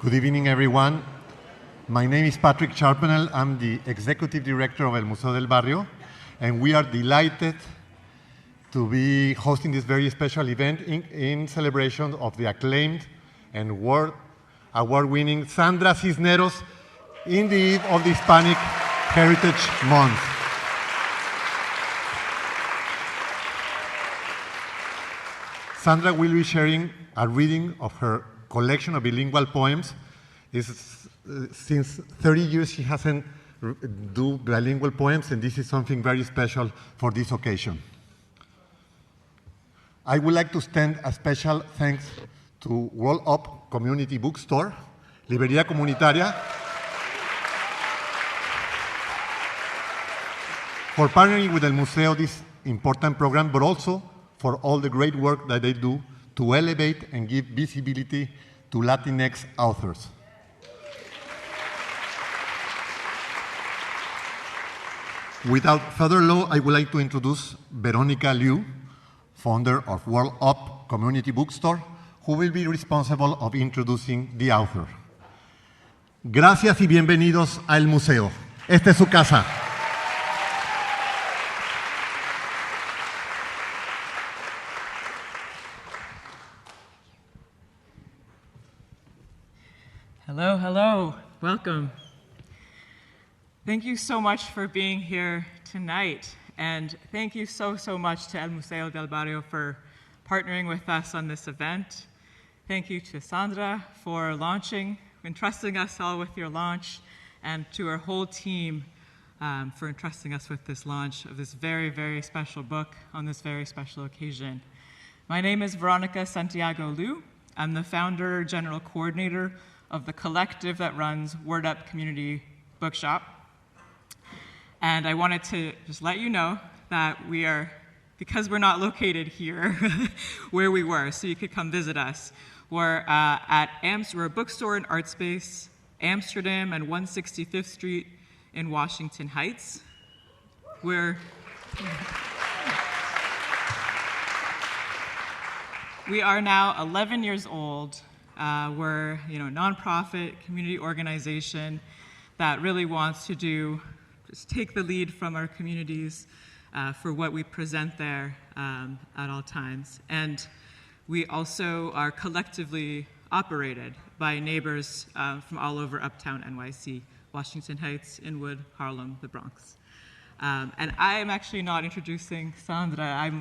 Good evening, everyone. My name is Patrick Charpenel. I'm the Executive Director of El Museo del Barrio, and we are delighted to be hosting this very special event in celebration of the acclaimed and world award-winning Sandra Cisneros in the eve of the Hispanic Heritage Month. Sandra will be sharing a reading of her collection of bilingual poems. Since 30 years she hasn't do bilingual poems, and this is something very special for this occasion. I would like to extend a special thanks to Roll Up Community Bookstore, Librería Comunitaria, for partnering with El Museo this important program, but also for all the great work that they do to elevate and give visibility to Latinx authors. Without further ado, I would like to introduce Veronica Liu, founder of World Up Community Bookstore, who will be responsible of introducing the author. Gracias y bienvenidos a El Museo. Esta es su casa. Hello, hello, welcome. Thank you so much for being here tonight, and thank you so much to El Museo del Barrio for partnering with us on this event. Thank you to Sandra for launching, entrusting us all with your launch, and to our whole team for entrusting us with this launch of this very, very special book on this very special occasion. My name is Veronica Santiago Liu. I'm the founder, general coordinator of the collective that runs Word Up Community Bookshop. And I wanted to just let you know that because we're not located here where we were, so you could come visit us. We're we're a bookstore and art space, Amsterdam and 165th Street in Washington Heights. We are now 11 years old. We're a nonprofit community organization that really wants to just take the lead from our communities for what we present there at all times. And we also are collectively operated by neighbors from all over Uptown NYC, Washington Heights, Inwood, Harlem, the Bronx. And I am actually not introducing Sandra.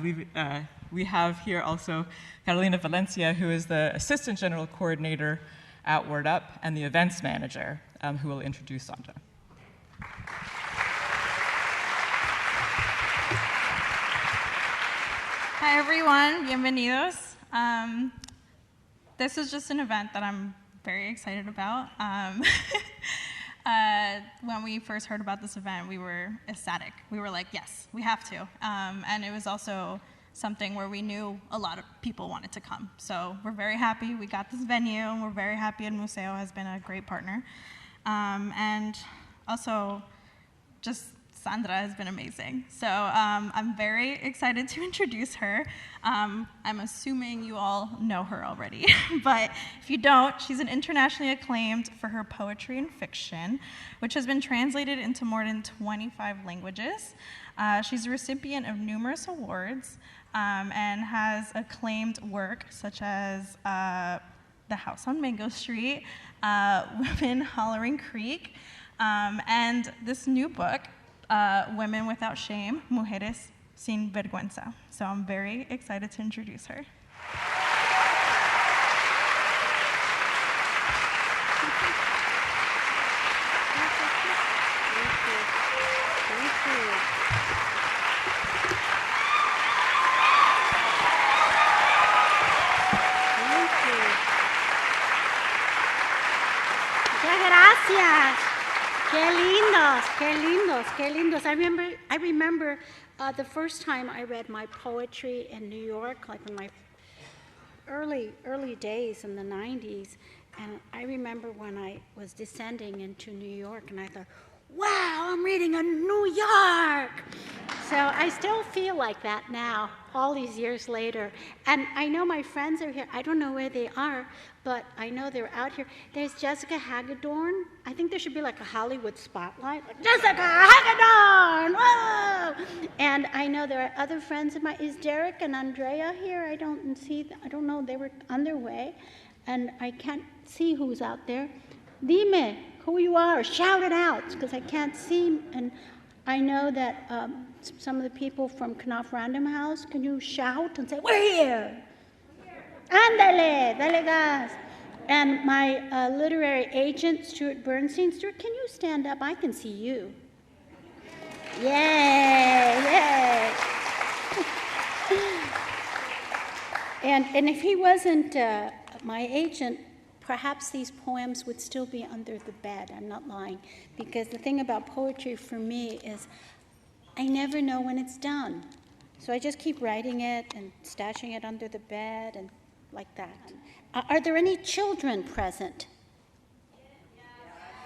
We have here also Carolina Valencia, who is the Assistant General Coordinator at Word Up and the Events Manager, who will introduce Sandra. Hi everyone, bienvenidos. This is just an event that I'm very excited about. When we first heard about this event, we were ecstatic. We were like, yes, we have to. And it was also something where we knew a lot of people wanted to come. So we're very happy we got this venue, and we're very happy El Museo has been a great partner. And also, just Sandra has been amazing. So I'm very excited to introduce her. I'm assuming you all know her already, but if you don't, she's an internationally acclaimed for her poetry and fiction, which has been translated into more than 25 languages. She's a recipient of numerous awards and has acclaimed work such as The House on Mango Street, Women Hollering Creek, and this new book, Women Without Shame, Mujeres sin vergüenza. So I'm very excited to introduce her. Gracias. Qué lindos, qué lindos, qué lindos. I remember the first time I read my poetry in New York, like in my early days in the 90s. And I remember when I was descending into New York, and I thought, wow, I'm reading in New York. So I still feel like that now, all these years later. And I know my friends are here. I don't know where they are, but I know they're out here. There's Jessica Hagedorn. I think there should be like a Hollywood spotlight. Like, Jessica Hagedorn! Whoa! And I know there are other friends of mine. Is Derek and Andrea here? I don't know. They were on their way. And I can't see who's out there. Dime who you are. Shout it out, because I can't see. And I know that some of the people from Knopf Random House, can you shout and say, we're here? Ándale, dale gas. And my literary agent, Stuart Bernstein. Stuart, can you stand up? I can see you. Yay, yay. And if he wasn't my agent, perhaps these poems would still be under the bed. I'm not lying. Because the thing about poetry for me is I never know when it's done. So I just keep writing it and stashing it under the bed and like that. Are there any children present?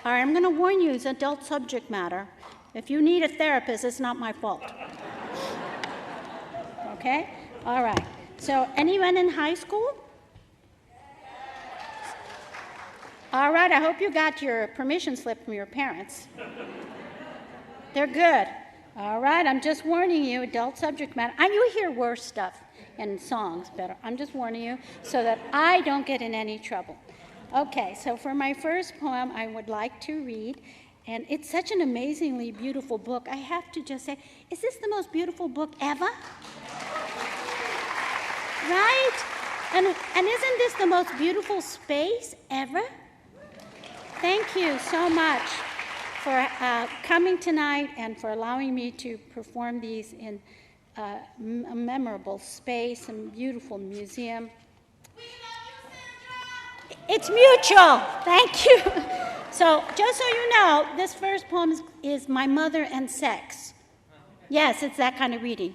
All right, I'm going to warn you, it's adult subject matter. If you need a therapist, it's not my fault. Okay? All right. So anyone in high school? All right, I hope you got your permission slip from your parents. They're good. All right, I'm just warning you, adult subject matter. And you hear worse stuff in songs, but I'm just warning you so that I don't get in any trouble. Okay, so for my first poem, I would like to read, and it's such an amazingly beautiful book. I have to just say, is this the most beautiful book ever? Right? And isn't this the most beautiful space ever? Thank you so much for coming tonight and for allowing me to perform these in a memorable space and beautiful museum. We love you, Sandra! It's mutual. Thank you. So just so you know, this first poem is My Mother and Sex. Yes, it's that kind of reading.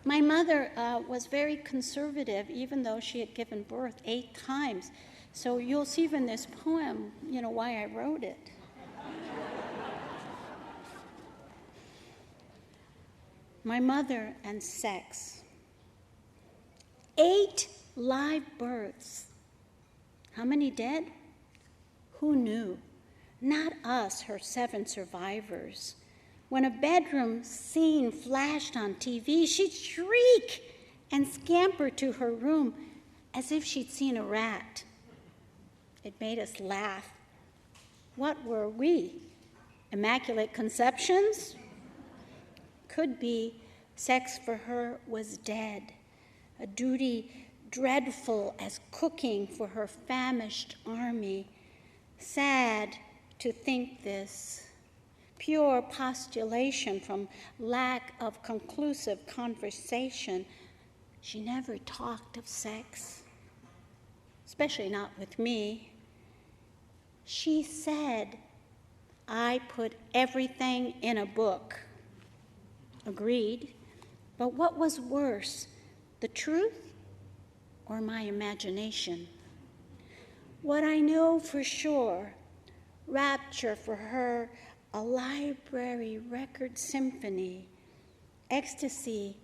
My mother was very conservative, even though she had given birth 8 times. So you'll see from this poem, why I wrote it. My mother and sex. 8 live births. How many dead? Who knew? Not us, her 7 survivors. When a bedroom scene flashed on TV, she'd shriek and scamper to her room as if she'd seen a rat. It made us laugh. What were we? Immaculate conceptions? Could be sex for her was dead, a duty dreadful as cooking for her famished army. Sad to think this. Pure postulation from lack of conclusive conversation. She never talked of sex, especially not with me. She said, I put everything in a book. Agreed. But what was worse, the truth or my imagination? What I know for sure, rapture for her, a library record symphony, ecstasy,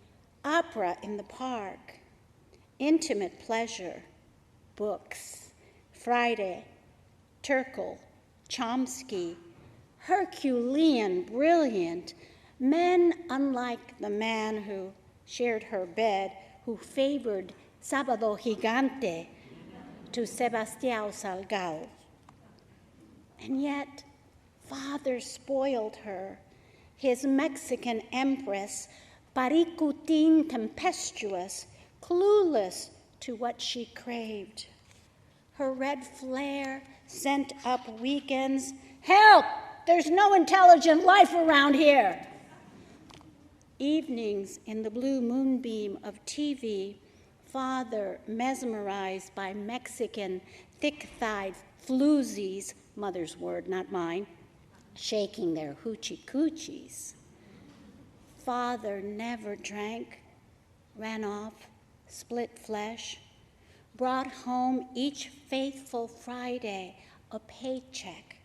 opera in the park, intimate pleasure, books, Friday, Turkle, Chomsky, Herculean, brilliant, men unlike the man who shared her bed, who favored Sábado Gigante to Sebastião Salgado. And yet, father spoiled her, his Mexican empress, Paricutin tempestuous, clueless to what she craved. Her red flare sent up weekends. Help! There's no intelligent life around here. Evenings in the blue moonbeam of TV, father mesmerized by Mexican thick-thighed floozies, mother's word, not mine, shaking their hoochie-coochies. Father never drank, ran off, split flesh, brought home each faithful Friday a paycheck.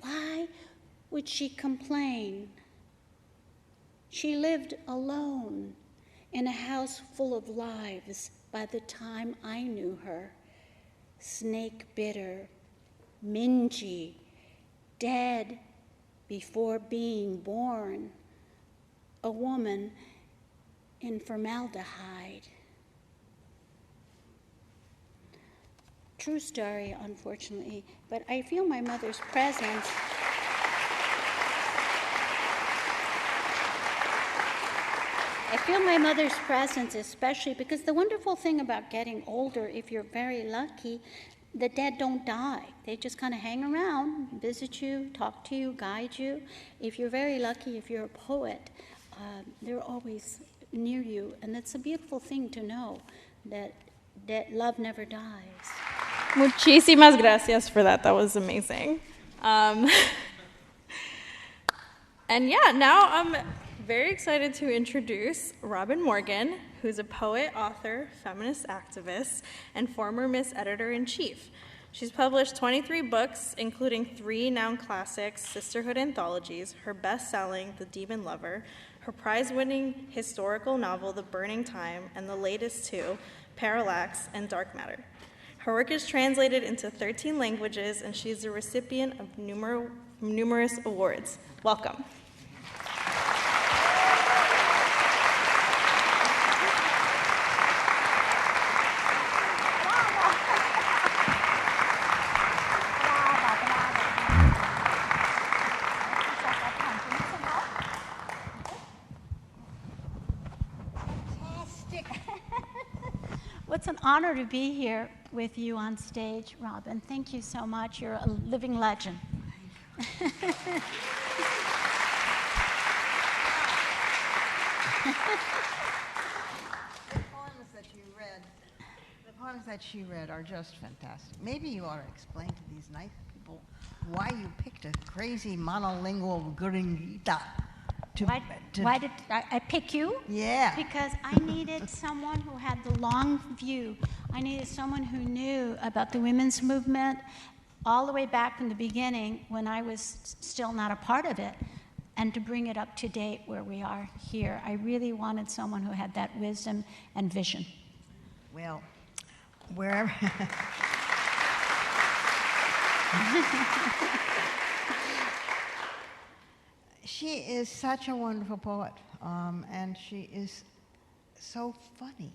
Why? would she complain? She lived alone in a house full of lives by the time I knew her. Snake bitter, mingy, dead before being born, a woman in formaldehyde. True story, unfortunately, but I feel my mother's presence. I feel my mother's presence especially because the wonderful thing about getting older, if you're very lucky, the dead don't die. They just kind of hang around, visit you, talk to you, guide you. If you're very lucky, if you're a poet, they're always near you. And it's a beautiful thing to know that love never dies. Muchísimas gracias for that. That was amazing. And yeah, now I'm very excited to introduce Robin Morgan, who's a poet, author, feminist activist, and former Miss Editor-in-Chief. She's published 23 books, including 3 noun classics, sisterhood anthologies, her best-selling The Demon Lover, her prize-winning historical novel The Burning Time, and the latest 2, Parallax and Dark Matter. Her work is translated into 13 languages, and she's a recipient of numerous awards. Welcome. It's an honor to be here with you on stage, Robin. Thank you so much. You're a living legend. The poems that she read are just fantastic. Maybe you ought to explain to these nice people why you picked a crazy monolingual Gurungita. Why did I pick you? Yeah. Because I needed someone who had the long view. I needed someone who knew about the women's movement all the way back from the beginning when I was still not a part of it, and to bring it up to date where we are here. I really wanted someone who had that wisdom and vision. Well, wherever... She is such a wonderful poet, and she is so funny,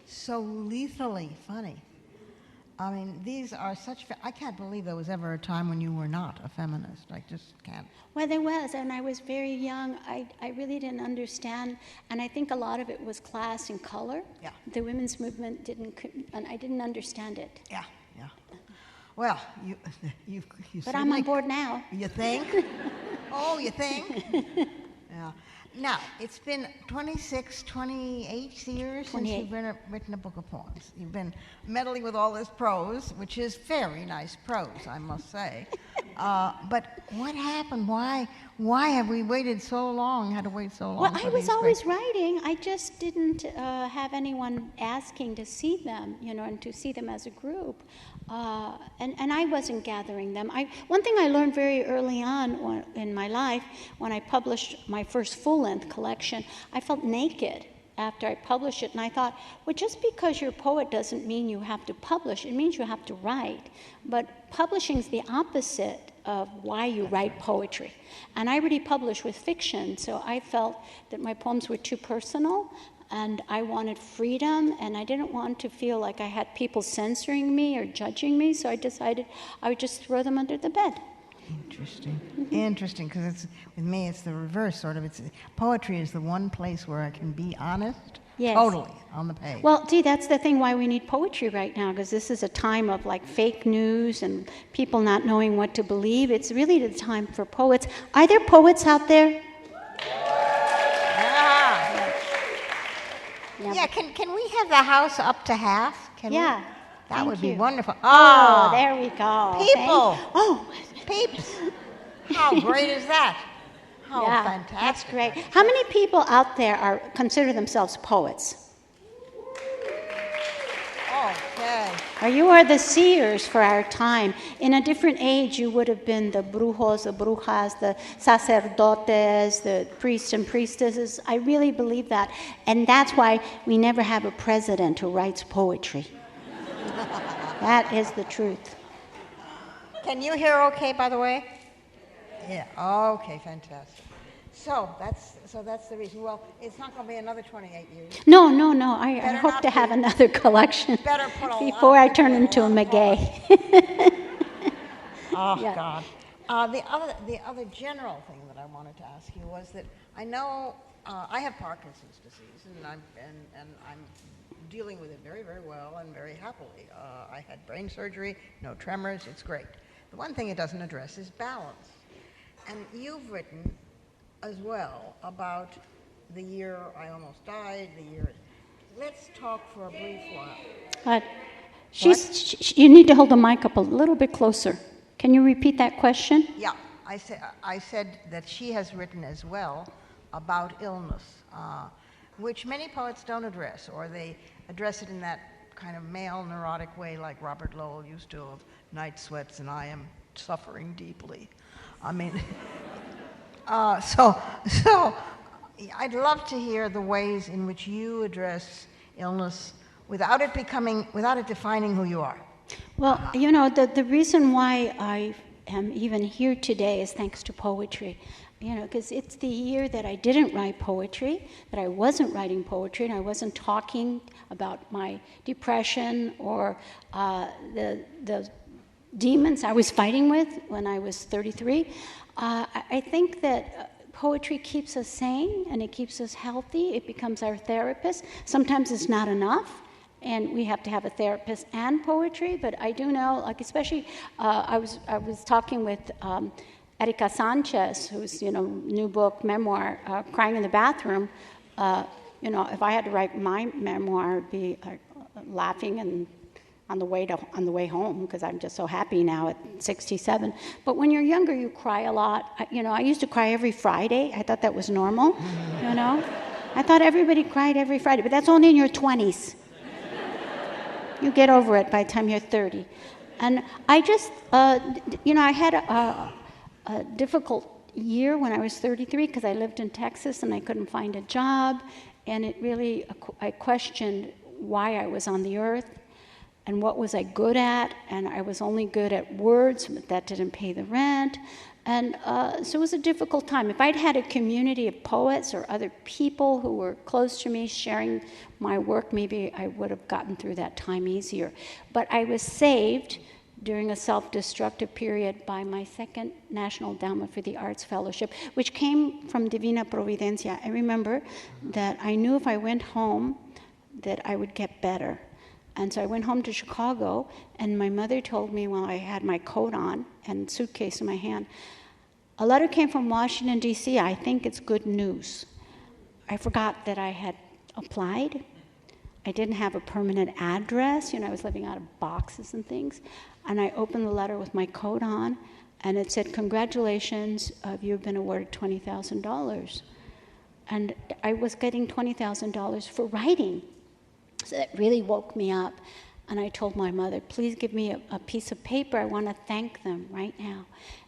so lethally funny. I mean, these are such... I can't believe there was ever a time when you were not a feminist. I just can't. Well, there was, and I was very young. I really didn't understand, and I think a lot of it was class and color. Yeah. The women's movement didn't, and I didn't understand it. Yeah, yeah. Well, you but I'm on board now. You think? Oh, you think? Yeah. Now, it's been 28 years since you've written a book of poems. You've been meddling with all this prose, which is very nice prose, I must say. But what happened? Why have we waited so long, had to wait so long? Well, I was always writing. I just didn't have anyone asking to see them, and to see them as a group. And I wasn't gathering them. One thing I learned very early on in my life, when I published my first full-length collection, I felt naked after I published it. And I thought, well, just because you're a poet doesn't mean you have to publish. It means you have to write. But publishing is the opposite of why you write poetry. And I already published with fiction, so I felt that my poems were too personal, and I wanted freedom, and I didn't want to feel like I had people censoring me or judging me, so I decided I would just throw them under the bed. Interesting. Interesting, because with me it's the reverse, sort of. Poetry is the one place where I can be honest, yes. Totally, on the page. Well, gee, that's the thing why we need poetry right now, because this is a time of fake news and people not knowing what to believe. It's really the time for poets. Are there poets out there? Yeah, can we have the house up to half? Yeah. That would be you. wonderful. Oh, there we go. People. Oh. Peeps. How great is that? How fantastic. That's great. How many people out there consider themselves poets? Oh, You are the seers for our time. In a different age, you would have been the brujos, the brujas, the sacerdotes, the priests and priestesses. I really believe that. And that's why we never have a president who writes poetry. That is the truth. Can you hear okay, by the way? Yeah, okay, fantastic. So that's the reason. Well, it's not going to be another 28 years. No. I hope to have another collection before I turn into a McGay. Oh, Yeah. God. The other general thing that I wanted to ask you was that I know I have Parkinson's disease, and I'm dealing with it very, very well and very happily. I had brain surgery, no tremors, it's great. The one thing it doesn't address is balance. And you've written as well about the year I almost died, the year. Let's talk for a brief while. You need to hold the mic up a little bit closer. Can you repeat that question? Yeah, I said that she has written as well about illness, which many poets don't address, or they address it in that kind of male neurotic way like Robert Lowell used to, of night sweats and I am suffering deeply. I mean, so I'd love to hear the ways in which you address illness without it defining who you are. Well, the reason why I am even here today is thanks to poetry. Because it's the year that I didn't write poetry, that I wasn't writing poetry, and I wasn't talking about my depression or the demons I was fighting with when I was 33. I think that poetry keeps us sane and it keeps us healthy. It becomes our therapist. Sometimes it's not enough, and we have to have a therapist and poetry. But I do know, like especially, I was talking with Erika Sanchez, whose new book memoir, "Crying in the Bathroom." If I had to write my memoir, it'd be laughing and on the way home, because I'm just so happy now at 67. But when you're younger, you cry a lot. I used to cry every Friday. I thought that was normal. I thought everybody cried every Friday, but that's only in your 20s. You get over it by the time you're 30. And I just, I had a difficult year when I was 33 because I lived in Texas and I couldn't find a job, and it really, I questioned why I was on the earth and what was I good at, and I was only good at words, but that didn't pay the rent. And so it was a difficult time. If I'd had a community of poets or other people who were close to me sharing my work, maybe I would have gotten through that time easier. But I was saved during a self-destructive period by my second National Endowment for the Arts Fellowship, which came from Divina Providencia. I remember that I knew if I went home that I would get better. And so I went home to Chicago, and my mother told me while I had my coat on and suitcase in my hand, a letter came from Washington, D.C. I think it's good news. I forgot that I had applied. I didn't have a permanent address. I was living out of boxes and things. And I opened the letter with my coat on, and it said, "Congratulations, you've been awarded $20,000. And I was getting $20,000 for writing. So that really woke me up. And I told my mother, please give me a piece of paper. I want to thank them right now.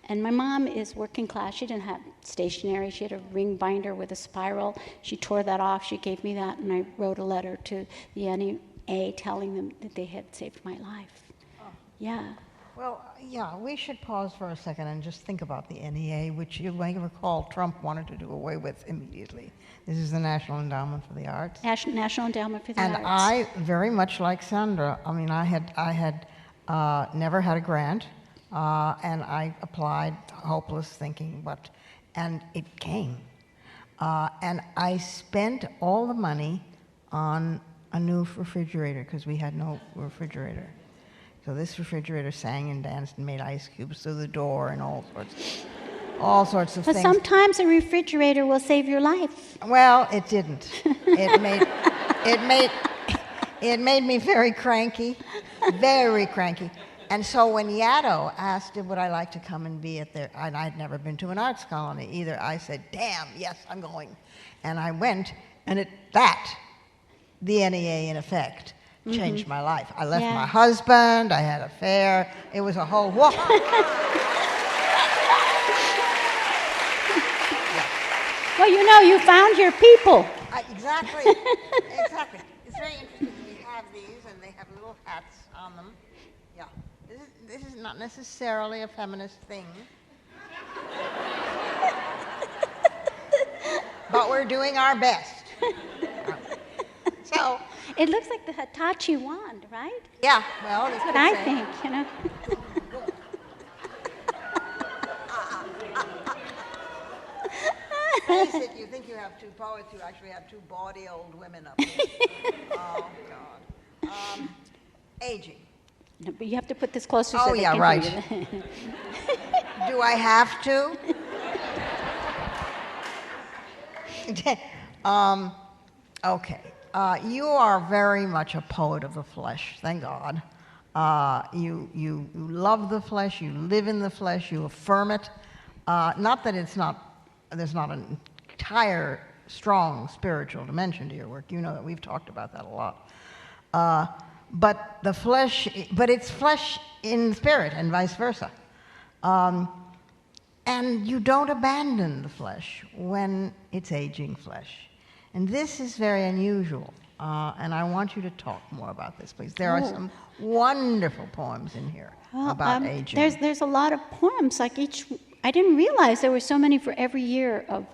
And my mom is working class. She didn't have stationery. She had a ring binder with a spiral. She tore that off. She gave me that, and I wrote a letter to the NEA telling them that they had saved my life. Oh. Yeah. Well, yeah, we should pause for a second and just think about the NEA, which you may recall Trump wanted to do away with immediately. This is the National Endowment for the Arts. National Endowment for the Arts. And I, very much like Sandra, I mean, I had never had a grant, and I applied hopeless thinking, and it came. And I spent all the money on a new refrigerator because we had no refrigerator. So this refrigerator sang and danced and made ice cubes through the door and all sorts of but things. Sometimes a refrigerator will save your life. Well, it didn't. It made me very cranky, very cranky. And so when Yato asked, would I like to come and be at their, and I'd never been to an arts colony either, I said, damn, yes, I'm going. And I went, and the NEA in effect changed my life. I left Yeah. my husband, I had an affair, it was a whole whoop. Well, you know, you found your people. Exactly, exactly. It's very interesting. We have these, and they have little hats on them. Yeah, this is not necessarily a feminist thing, but we're doing our best. So, It looks like the Hitachi wand, right? yeah, well, That's what I think, you know. Face it, you think you have two poets, you actually have two bawdy old women up here. Oh, God. Aging. No, but you have to put this closer Oh, so they yeah, can right. hear you. Do I have to? Okay. You are very much a poet of the flesh, thank God. You love the flesh, you live in the flesh, you affirm it. Not that there's not an entire strong spiritual dimension to your work. You know that we've talked about that a lot. But it's flesh in spirit and vice versa. And you don't abandon the flesh when it's aging flesh. And this is very unusual. And I want you to talk more about this, please. There are some wonderful poems in here about aging. There's a lot of poems, like I didn't realize there were so many for every year of,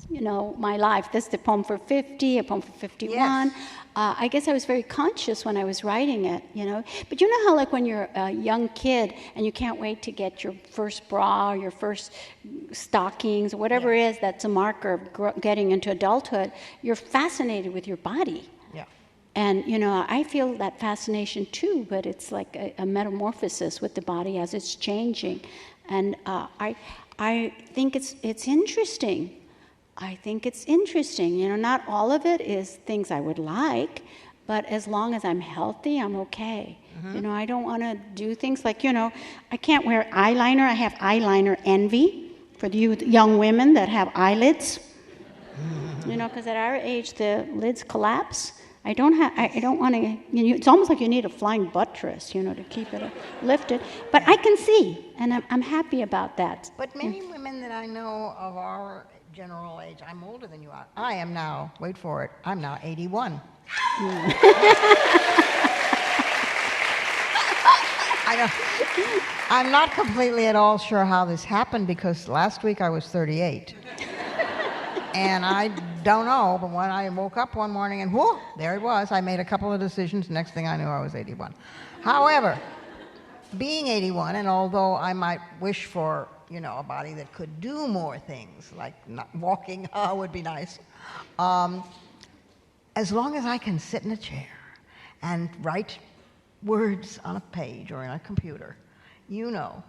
you know, my life. This is a poem for 50, a poem for 51. Yes. I guess I was very conscious when I was writing it, you know. But you know how, like, when you're a young kid and you can't wait to get your first bra or your first stockings or whatever it is that's a marker of getting into adulthood, you're fascinated with your body. Yeah. And, you know, I feel that fascination too, but it's like a metamorphosis with the body as it's changing. And I think it's interesting. I think it's interesting. You know, not all of it is things I would like, but as long as I'm healthy, I'm okay. Mm-hmm. You know, I don't want to do things like, you know, I can't wear eyeliner. I have eyeliner envy for you young women that have eyelids. You know, because at our age, the lids collapse. I don't want to, you know, it's almost like you need a flying buttress, you know, to keep it lifted. But I can see, and I'm happy about that. But many women that I know of our general age, I'm older than you are. I am now, wait for it, I'm now 81. I'm not completely at all sure how this happened because last week I was 38. And I don't know, but when I woke up one morning and whoo, there it was. I made a couple of decisions. Next thing I knew, I was 81. However, being 81, and although I might wish for, you know, a body that could do more things, like not walking would be nice, as long as I can sit in a chair and write words on a page or in a computer, you know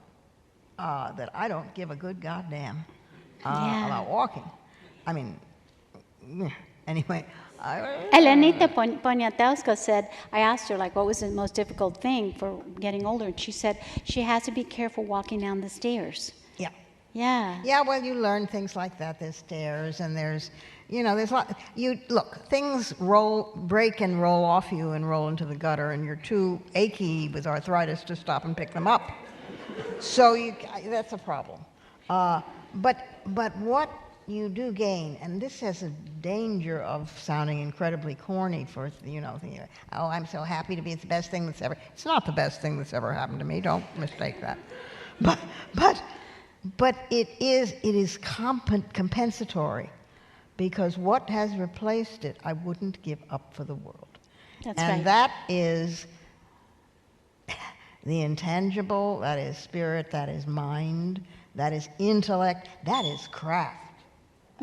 that I don't give a good goddamn about walking. I mean, anyway. Elenita Poniatowska said, I asked her, like, what was the most difficult thing for getting older? And she said she has to be careful walking down the stairs. Yeah. Yeah. Yeah, well, you learn things like that. There's stairs and there's, you know, there's a lot. Look, things break and roll off you and roll into the gutter, and you're too achy with arthritis to stop and pick them up. So that's a problem. But what you do gain, and this has a danger of sounding incredibly corny for, you know, thinking, oh, I'm so happy to be, it's the best thing that's ever, it's not the best thing that's ever happened to me, don't mistake that. But it is compensatory, because what has replaced it, I wouldn't give up for the world. That's and right. that is the intangible, that is spirit, that is mind, that is intellect, that is craft.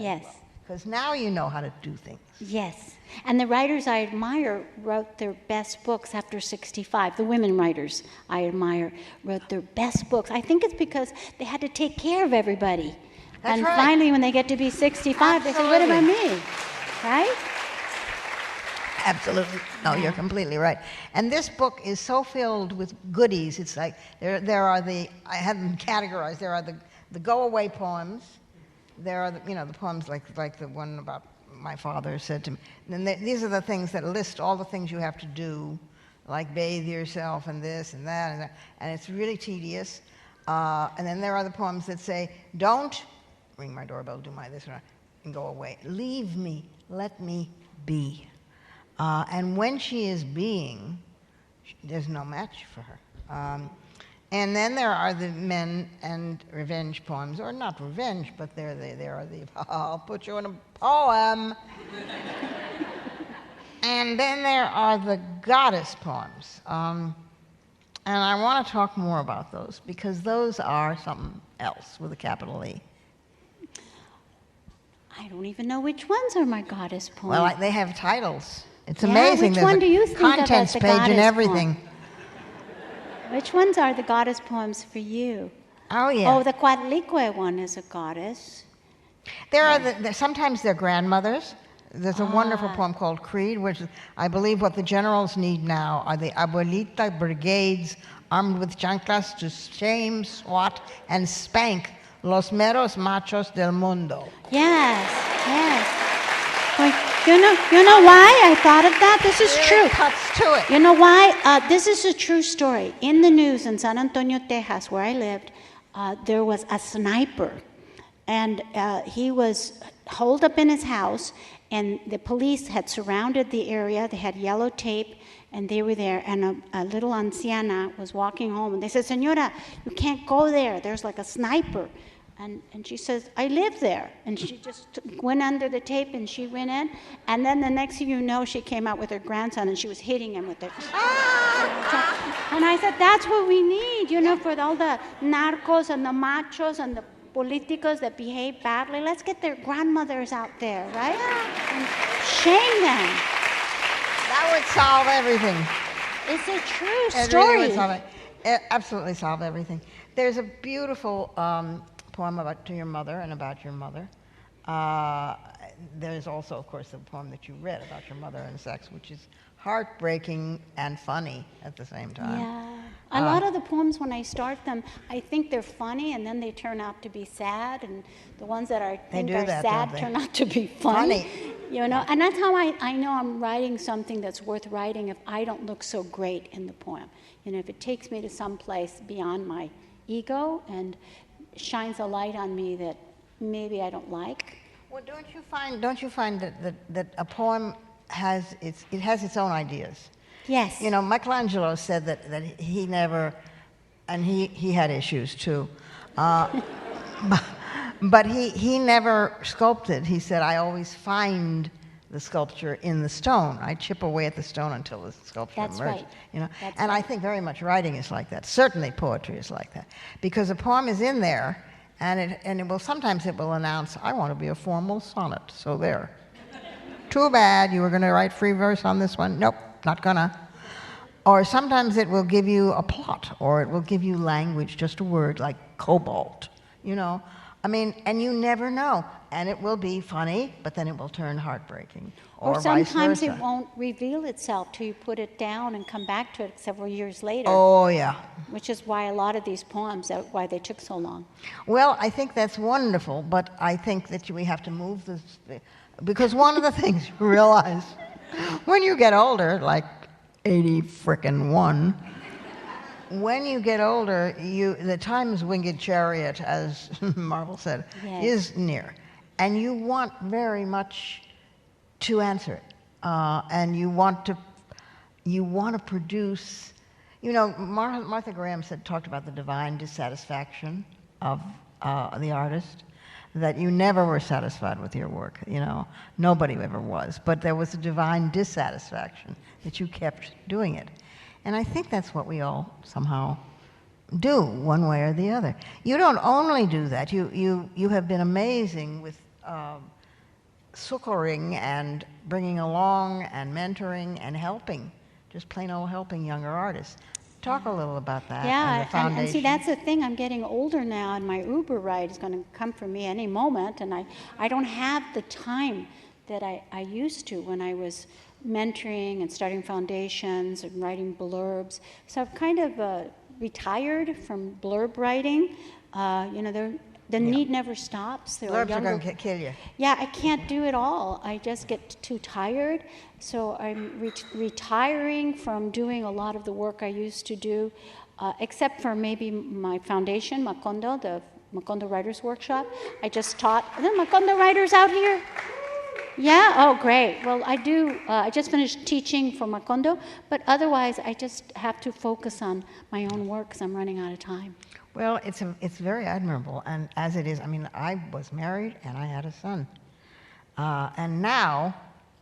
Yes. Because now you know how to do things. Yes. And the writers I admire wrote their best books after 65. The women writers I admire wrote their best books. I think it's because they had to take care of everybody. That's and right. Finally, when they get to be 65, they say, what about me? Right? Absolutely. No, you're completely right. And this book is so filled with goodies. It's like there are I have them categorized. There are the go-away poems. There are the poems like the one about my father said to me. And these are the things that list all the things you have to do like bathe yourself and this and that, and it's really tedious. And then there are the poems that say, don't ring my doorbell, do my this or that, and go away. Leave me, let me be. And when she is being, there's no match for her. And then there are the men and revenge poems, or not revenge, but they are the, I'll put you in a poem. And then there are the goddess poems. And I want to talk more about those, because those are something else with a capital E. I don't even know which ones are my goddess poems. Well, they have titles. It's Yeah, amazing. which There's one a do you think of as contents the page and goddess everything. poem? Which ones are the goddess poems for you? Oh, yeah. Oh, the Coatlicue one is a goddess. There are sometimes they're grandmothers. There's a wonderful poem called Creed, which is, I believe what the generals need now are the abuelita brigades armed with chanclas to shame, swat, and spank los meros machos del mundo. Yes, yes. Well, you know why I thought of that? This is Really true. cuts to it. You know why? This is a true story. In the news in San Antonio, Texas, where I lived, there was a sniper. And he was holed up in his house, and the police had surrounded the area. They had yellow tape, and they were there. And a little anciana was walking home, and they said, "Señora, you can't go there. There's like a sniper." And she says, "I live there." And she just went under the tape, and she went in. And then the next thing you know, she came out with her grandson, and she was hitting him with it. And I said, that's what we need, for all the narcos and the machos and the politicos that behave badly. Let's get their grandmothers out there, right? And shame them. That would solve everything. It's a true It story. really would solve it. It absolutely solve everything. There's a beautiful poem to your mother and about your mother. There's also, of course, the poem that you read about your mother and sex, which is heartbreaking and funny at the same time. Yeah. A lot of the poems, when I start them, I think they're funny, and then they turn out to be sad, and the ones that I think are sad turn out to be funny. And that's how I know I'm writing something that's worth writing if I don't look so great in the poem. If it takes me to some place beyond my ego and shines a light on me that maybe I don't like. Well, don't you find that a poem has its own ideas? Yes. Michelangelo said that he never, and he had issues too, but he never sculpted. He said, "I always find the sculpture in the stone. I chip away at the stone until the sculpture That's emerges." right. And I think very much writing is like that. Certainly poetry is like that, because a poem is in there, and sometimes it will announce, "I want to be a formal sonnet." So there. Too bad, you were going to write free verse on this one. Nope, not gonna. Or sometimes it will give you a plot, or it will give you language, just a word like cobalt. And you never know. And it will be funny, but then it will turn heartbreaking. Or vice sometimes versa. it won't reveal itself till you put it down and come back to it several years later. Oh, yeah. Which is why a lot of these poems, why they took so long. Well, I think that's wonderful, but I think that we have to move this, because one of the things you realize when you get older, like 80-frickin'1, when you get older, the time's winged chariot, as Marvel said, Yes. is near. And you want very much to answer it. And you want to produce, Martha Graham talked about the divine dissatisfaction of the artist, that you never were satisfied with your work, Nobody ever was. But there was a divine dissatisfaction that you kept doing it. And I think that's what we all somehow do, one way or the other. You don't only do that. You have been amazing with succoring and bringing along and mentoring and helping, just plain old helping younger artists. Talk a little about that and the foundation. And see, that's the thing. I'm getting older now, and my Uber ride is going to come for me any moment, and I don't have the time that I used to when I was mentoring and starting foundations and writing blurbs. So I've kind of retired from blurb writing. the need never stops. There are Blurbs are younger going to kill you. Yeah, I can't do it all. I just get too tired. So I'm retiring from doing a lot of the work I used to do, except for maybe my foundation, Macondo, the Macondo Writers Workshop. I just taught. Are there Macondo writers out here? Yeah? Oh, great. Well, I do. I just finished teaching for Macondo, but otherwise I just have to focus on my own work because I'm running out of time. Well, it's very admirable, and as it is, I mean, I was married and I had a son. And now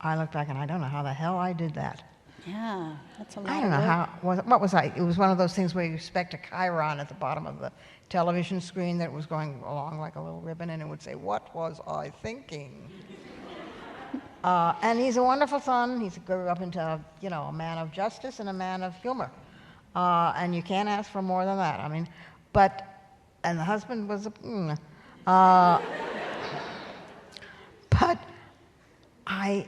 I look back and I don't know how the hell I did that. Yeah, that's a lot I don't know how, what was I? It was one of those things where you expect a chyron at the bottom of the television screen that was going along like a little ribbon, and it would say, "What was I thinking?" And he's a wonderful son. He grew up into, a man of justice and a man of humor. And you can't ask for more than that. I mean, and the husband was but I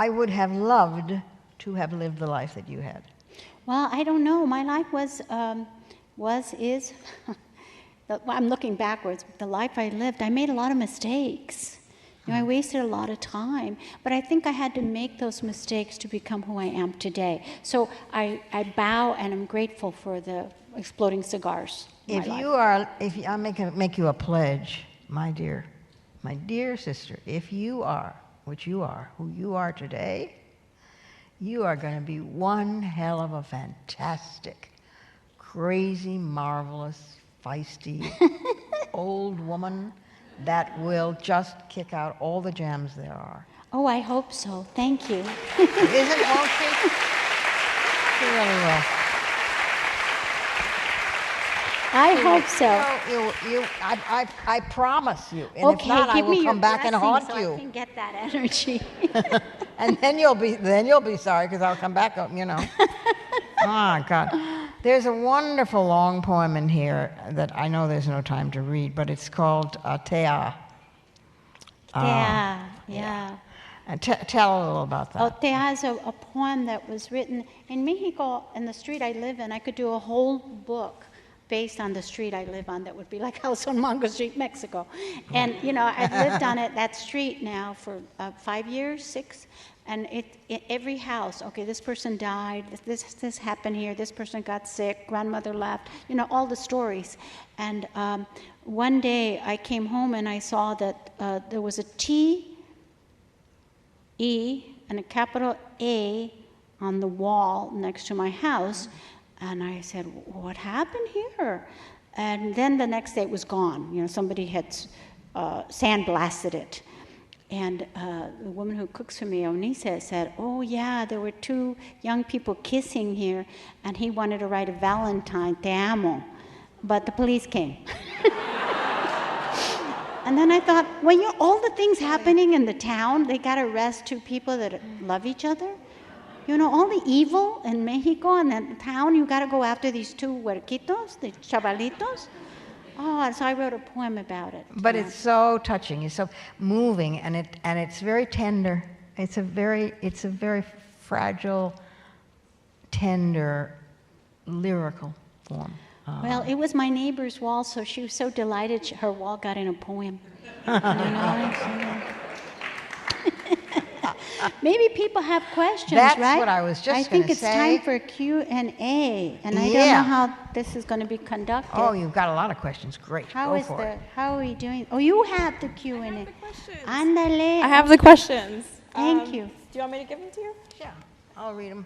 would have loved to have lived the life that you had. Well, I don't know. My life is, I'm looking backwards. The life I lived, I made a lot of mistakes. I wasted a lot of time, but I think I had to make those mistakes to become who I am today. So I bow and I'm grateful for the exploding cigars. If I make you a pledge, my dear sister, if you are, which you are, who you are today, you are going to be one hell of a fantastic, crazy, marvelous, feisty old woman that will just kick out all the jams there are. Oh, I hope so. Thank you. Won't she? She really will. I hope so. I promise you. And Okay, if not, I give me will your come back and blessing haunt so you. I can get that energy. And then you'll be sorry because I'll come back, Oh, God. There's a wonderful long poem in here that I know there's no time to read, but it's called Tea. Yeah. And tell a little about that. Tea is a poem that was written in Mexico, in the street I live in. I could do a whole book based on the street I live on that would be like House on Mango Street, Mexico. And, I've lived on that street now for 5 years, 6. And every house, okay, this person died, this happened here, this person got sick, grandmother left, all the stories. And one day I came home and I saw that there was a T, E, and a capital A on the wall next to my house. And I said, what happened here? And then the next day it was gone. Somebody had sandblasted it. And the woman who cooks for me, Onisa, said, oh, yeah, there were 2 young people kissing here, and he wanted to write a Valentine, te amo. But the police came. And then I thought, well, all the things happening in the town, they got to arrest 2 people that love each other. All the evil in Mexico and the town, you got to go after these 2 huerquitos, the chavalitos. Oh, so I wrote a poem about it. But it's so touching, it's so moving, and it's very tender. It's a very fragile, tender, lyrical form. Well, it was my neighbor's wall, so she was so delighted her wall got in a poem. Maybe people have questions, That's right? what I was just I think it's say. time for Q&A, and I don't know how this is going to be conducted. Oh, you've got a lot of questions. Great. How are we doing? Oh, you have the Q&A. I have the questions. Ándale. I have the questions. Thank you. Do you want me to give them to you? Yeah, I'll read them.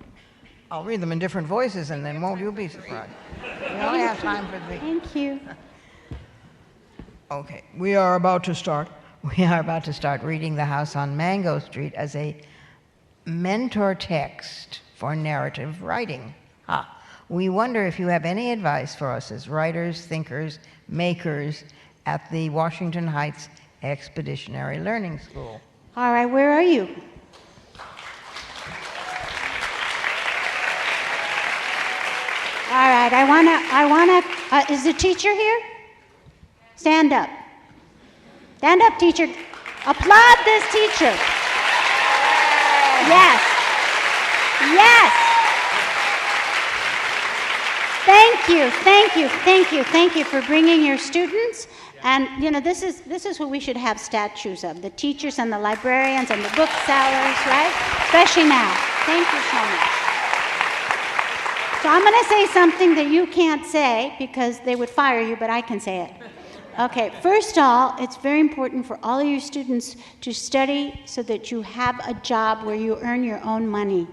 I'll read them in different voices, and then won't you be surprised? We only have time for 3. Thank you. Okay, we are about to start reading The House on Mango Street as a mentor text for narrative writing. We wonder if you have any advice for us as writers, thinkers, makers at the Washington Heights Expeditionary Learning School. All right, where are you? All right, I wanna, is the teacher here? Stand up. Stand up, teacher. Applaud this teacher. Yes. Yes. Thank you for bringing your students. And this is who we should have statues of: the teachers and the librarians and the booksellers, right? Especially now. Thank you so much. So I'm going to say something that you can't say because they would fire you, but I can say it. Okay, first of all, it's very important for all of your students to study so that you have a job where you earn your own money,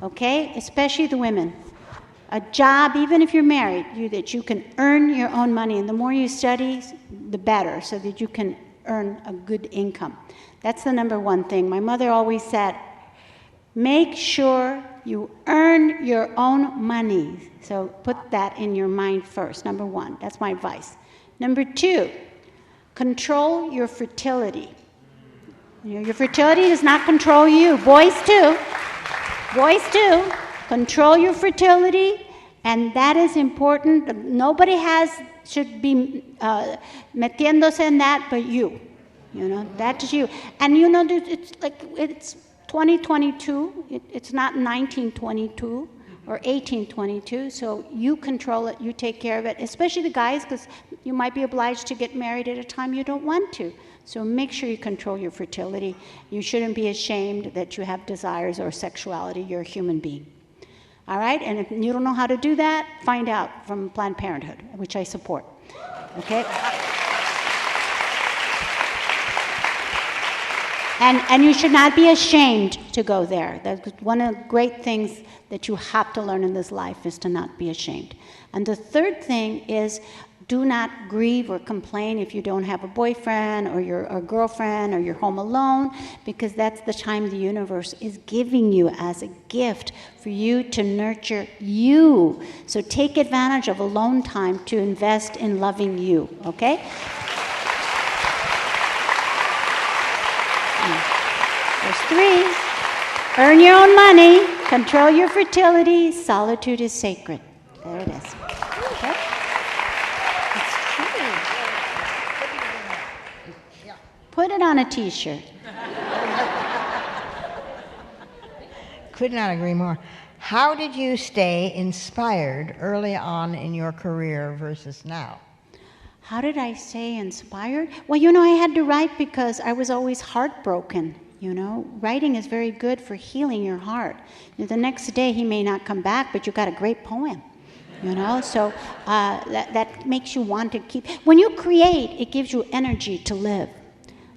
okay? Especially the women. A job, even if you're married, that you can earn your own money. And the more you study, the better, so that you can earn a good income. That's the number one thing. My mother always said, make sure you earn your own money. So put that in your mind first, number one. That's my advice. Number two, control your fertility. Your fertility does not control you. Boys too. Boys too. Control your fertility, and that is important. Nobody should be metiéndose in that but you. That's you. And it's 2022. It's not 1922. Or 1822, so you control it, you take care of it, especially the guys, because you might be obliged to get married at a time you don't want to. So make sure you control your fertility. You shouldn't be ashamed that you have desires or sexuality. You're a human being. All right? And if you don't know how to do that, find out from Planned Parenthood, which I support. Okay? And you should not be ashamed to go there. That's one of the great things that you have to learn in this life, is to not be ashamed. And the third thing is, do not grieve or complain if you don't have a boyfriend or a girlfriend or you're home alone, because that's the time the universe is giving you as a gift for you to nurture you. So take advantage of alone time to invest in loving you, okay? There's three. Earn your own money, control your fertility, solitude is sacred. There it is. Okay? It's true. Put it on a t-shirt. Could not agree more. How did you stay inspired early on in your career versus now? How did I stay inspired? Well, I had to write because I was always heartbroken. Writing is very good for healing your heart. The next day he may not come back, but you got a great poem. So that makes you want to keep. When you create, it gives you energy to live.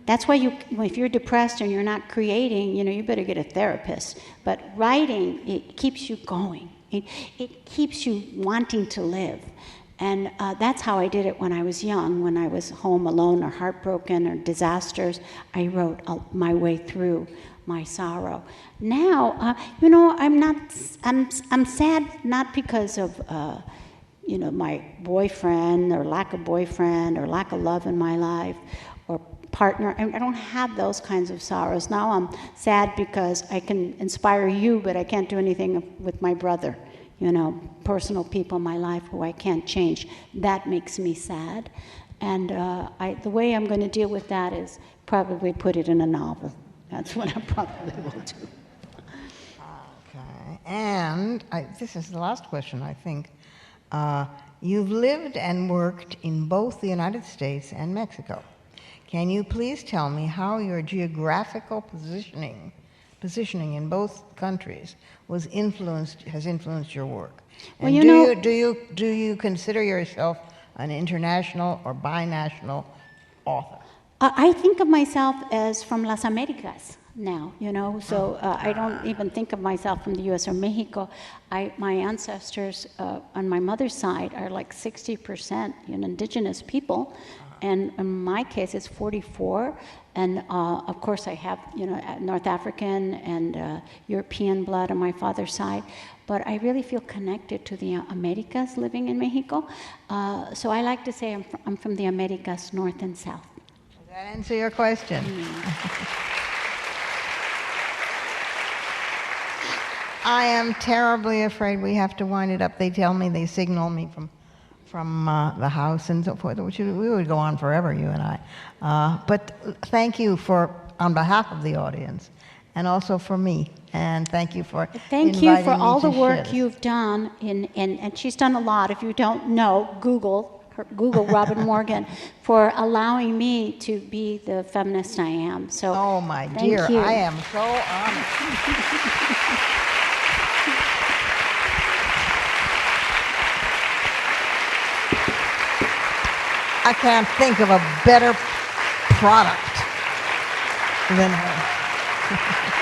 That's why if you're depressed and you're not creating, you better get a therapist. But writing, it keeps you going. It keeps you wanting to live. And that's how I did it when I was young, when I was home alone or heartbroken or disasters. I wrote my way through my sorrow. Now, I'm sad not because of, my boyfriend or lack of love in my life or partner. I don't have those kinds of sorrows. Now I'm sad because I can inspire you, but I can't do anything with my brother. Personal people in my life who I can't change. That makes me sad. And the way I'm going to deal with that is probably put it in a novel. That's what I probably will do. Okay. And this is the last question, I think. You've lived and worked in both the United States and Mexico. Can you please tell me how your geographical positioning in both countries has influenced your work? And do you consider yourself an international or binational author? I think of myself as from Las Americas now, so I don't even think of myself from the U.S. or Mexico. My ancestors on my mother's side are like 60% indigenous people, and in my case it's 44. And of course I have, North African and European blood on my father's side, but I really feel connected to the Americas living in Mexico. So I like to say I'm from the Americas, North and South. Does that answer your question? I am terribly afraid we have to wind it up. They tell me, they signal me from the house and so forth, which we would go on forever, you and I. But thank you on behalf of the audience, and also for me, and thank you for Thank you for all the work you've done, and she's done a lot. If you don't know, Google Google Robin Morgan for allowing me to be the feminist I am. So, Oh, my thank dear, you. I am so honored. I can't think of a better product than her.